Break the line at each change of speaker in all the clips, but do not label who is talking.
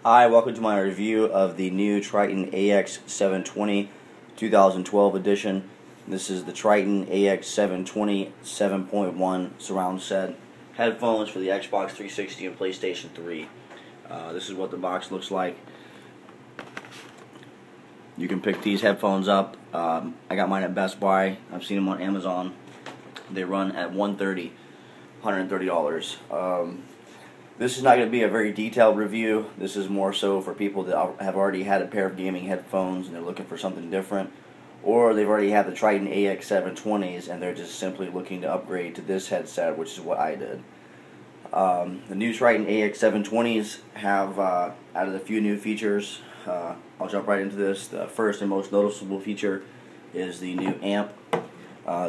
Hi, welcome to my review of the new Tritton AX720 2012 edition. This is the Tritton AX720 7.1 surround set headphones for the Xbox 360 and PlayStation 3. This is what the box looks like. You can pick these headphones up. I got mine at Best Buy. I've seen them on Amazon. They run at $130. This is not going to be a very detailed review. This is more so for people that have already had a pair of gaming headphones and they're looking for something different, or they've already had the Tritton AX720s and they're just simply looking to upgrade to this headset, which is what I did. The new Tritton AX720s have added a few new features. I'll jump right into this. The first and most noticeable feature is the new amp.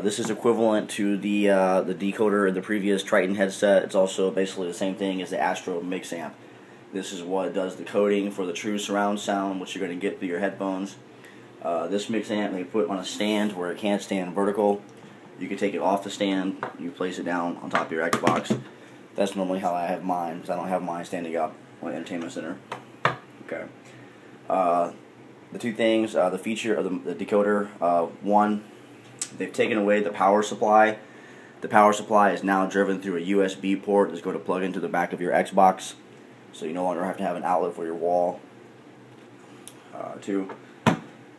This is equivalent to the decoder in the previous Tritton headset. It's also basically the same thing as the Astro mix amp. This is what does the coding for the true surround sound, which you're going to get through your headphones. This mix amp, they put on a stand where it can't stand vertical. You can take it off the stand, you place it down on top of your Xbox. That's normally how I have mine, because I don't have mine standing up on the entertainment center. Okay. The two things, the feature of the decoder, one, they've taken away the power supply. The power supply is now driven through a USB port that's going to plug into the back of your Xbox, so you no longer have to have an outlet for your wall. Two,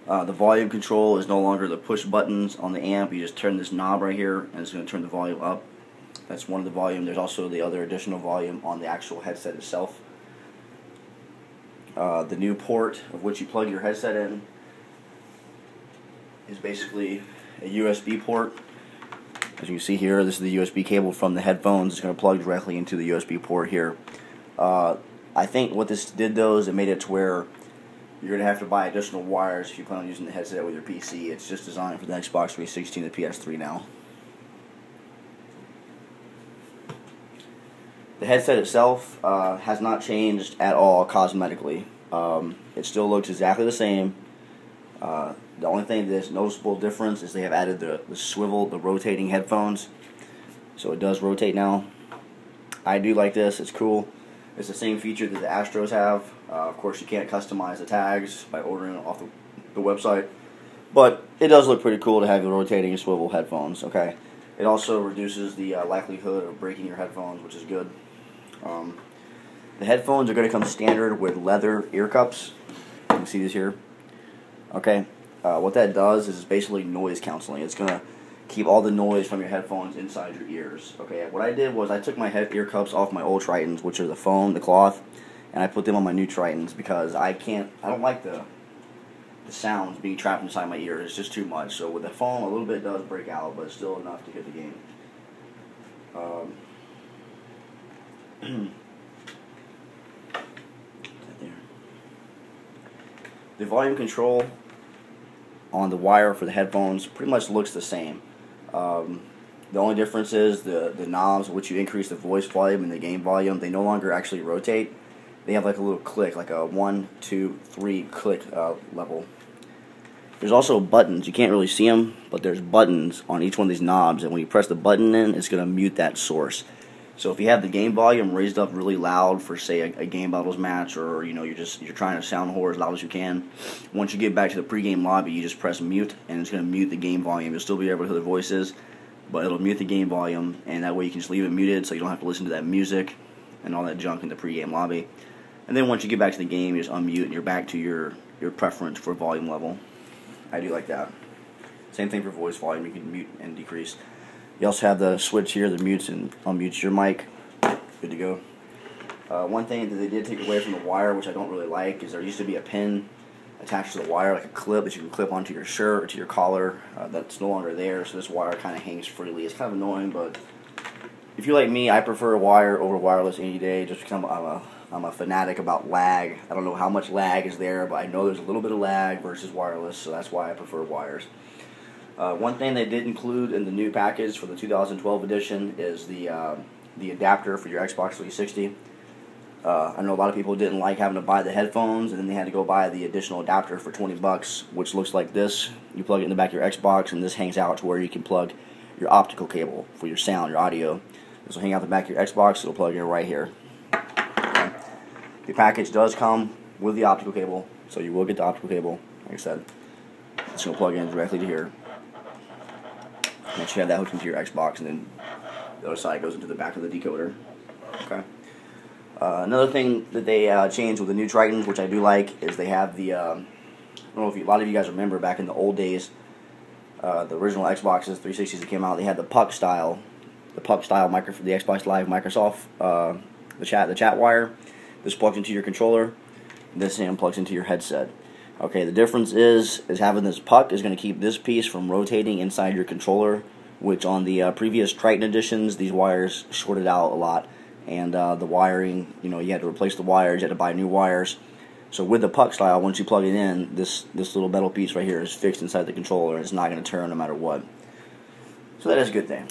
the volume control is no longer the push buttons on the amp. You just turn this knob right here and it's going to turn the volume up. That's one of the volume. There's also the other additional volume on the actual headset itself. The new port of which you plug your headset in is basically a USB port. As you can see here, this is the USB cable from the headphones. It's going to plug directly into the USB port here. I think what this did though is it made it to where you're going to have to buy additional wires if you plan on using the headset with your PC. It's just designed for the Xbox 360 and the PS3 now. The headset itself has not changed at all cosmetically. It still looks exactly the same. The only thing that's noticeable difference is they have added the swivel, the rotating headphones. So it does rotate now. I do like this. It's cool. It's the same feature that the Astros have. Of course, you can't customize the tags by ordering it off the website. But it does look pretty cool to have the rotating swivel headphones. Okay. It also reduces the likelihood of breaking your headphones, which is good. The headphones are going to come standard with leather ear cups. You can see this here. Okay. What that does is basically noise canceling. It's going to keep all the noise from your headphones inside your ears. Okay, what I did was I took my ear cups off my old Trittons, which are the foam, the cloth, and I put them on my new Trittons because I don't like the sounds being trapped inside my ears. It's just too much. So with the foam, a little bit does break out, but it's still enough to hit the game. The volume control on the wire for the headphones pretty much looks the same. The only difference is the knobs which you increase the voice volume and the game volume, they no longer actually rotate. They have like a little click, like a 1, 2, 3 click level. There's also buttons. You can't really see them, but there's buttons on each one of these knobs, and when you press the button in, it's going to mute that source. So if you have the game volume raised up really loud for, say, a game battles match, or you're trying to sound whore as loud as you can, once you get back to the pregame lobby, you just press mute, and it's going to mute the game volume. You'll still be able to hear the voices, but it'll mute the game volume, and that way you can just leave it muted, so you don't have to listen to that music and all that junk in the pregame lobby. And then once you get back to the game, you just unmute, and you're back to your preference for volume level. I do like that. Same thing for voice volume. You can mute and decrease. You also have the switch here that mutes and unmutes your mic. Good to go. One thing that they did take away from the wire, which I don't really like, is there used to be a pin attached to the wire, like a clip that you can clip onto your shirt or to your collar. That's no longer there, so this wire kind of hangs freely. It's kind of annoying, but if you're like me, I prefer wire over wireless any day, just because I'm a fanatic about lag. I don't know how much lag is there, but I know there's a little bit of lag versus wireless, so that's why I prefer wires. One thing they did include in the new package for the 2012 edition is the adapter for your Xbox 360. I know a lot of people didn't like having to buy the headphones, and then they had to go buy the additional adapter for $20, which looks like this. You plug it in the back of your Xbox, and this hangs out to where you can plug your optical cable for your sound, your audio. This will hang out the back of your Xbox. It'll plug in right here. The package does come with the optical cable, so you will get the optical cable. Like I said, it's going to plug in directly to here. Once you have that hooked into your Xbox, and then the other side goes into the back of the decoder. Okay. Another thing that they changed with the new Tritons, which I do like, is they have the, I don't know if a lot of you guys remember back in the old days, the original Xboxes, 360s that came out, they had the puck style micro for the Xbox Live Microsoft, the chat wire. This plugs into your controller. This hand plugs into your headset. Okay, the difference is having this puck is going to keep this piece from rotating inside your controller, which on the previous Triton editions, these wires shorted out a lot, and the wiring, you had to replace the wires, you had to buy new wires. So with the puck style, once you plug it in, this little metal piece right here is fixed inside the controller, and it's not going to turn no matter what. So that is a good thing.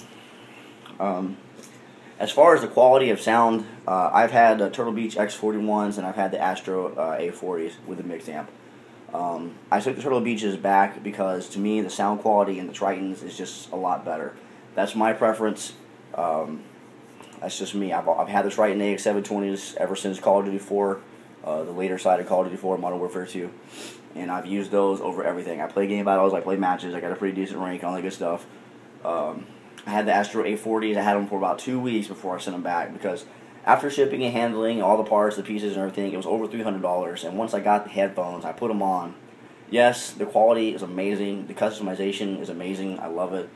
As far as the quality of sound, I've had Turtle Beach X41s, and I've had the Astro A40s with a mixed amp. I took the Turtle Beaches back because, to me, the sound quality in the Tritons is just a lot better. That's my preference. That's just me. I've had the Tritton AX720s ever since Call of Duty 4, the later side of Call of Duty 4, Modern Warfare 2, and I've used those over everything. I play game battles, I play matches, I got a pretty decent rank, all that good stuff. I had the Astro A40s. I had them for about 2 weeks before I sent them back, because after shipping and handling all the parts, the pieces, and everything, it was over $300. And once I got the headphones, I put them on. Yes, the quality is amazing. The customization is amazing. I love it.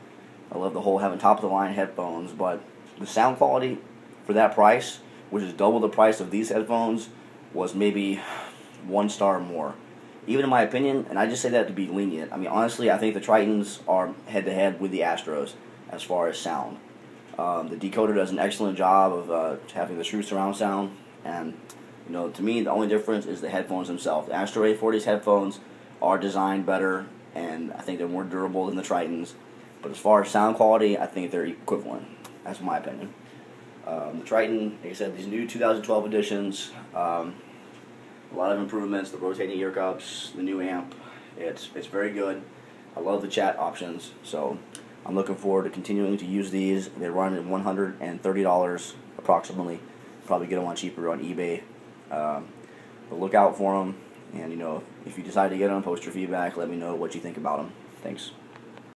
I love the whole having top-of-the-line headphones. But the sound quality for that price, which is double the price of these headphones, was maybe 1 star more. Even in my opinion, and I just say that to be lenient. I mean, honestly, I think the Tritons are head-to-head with the Astros as far as sound. The decoder does an excellent job of having the true surround sound, and to me, the only difference is the headphones themselves. The Astro A40's headphones are designed better, and I think they're more durable than the Tritons. But as far as sound quality, I think they're equivalent. That's my opinion. The Triton, like I said, these new 2012 editions, a lot of improvements. The rotating ear cups, the new amp, it's very good. I love the chat options, so I'm looking forward to continuing to use these. They run at $130 approximately. Probably get them on cheaper on eBay. But look out for them. And if you decide to get them, post your feedback. Let me know what you think about them. Thanks.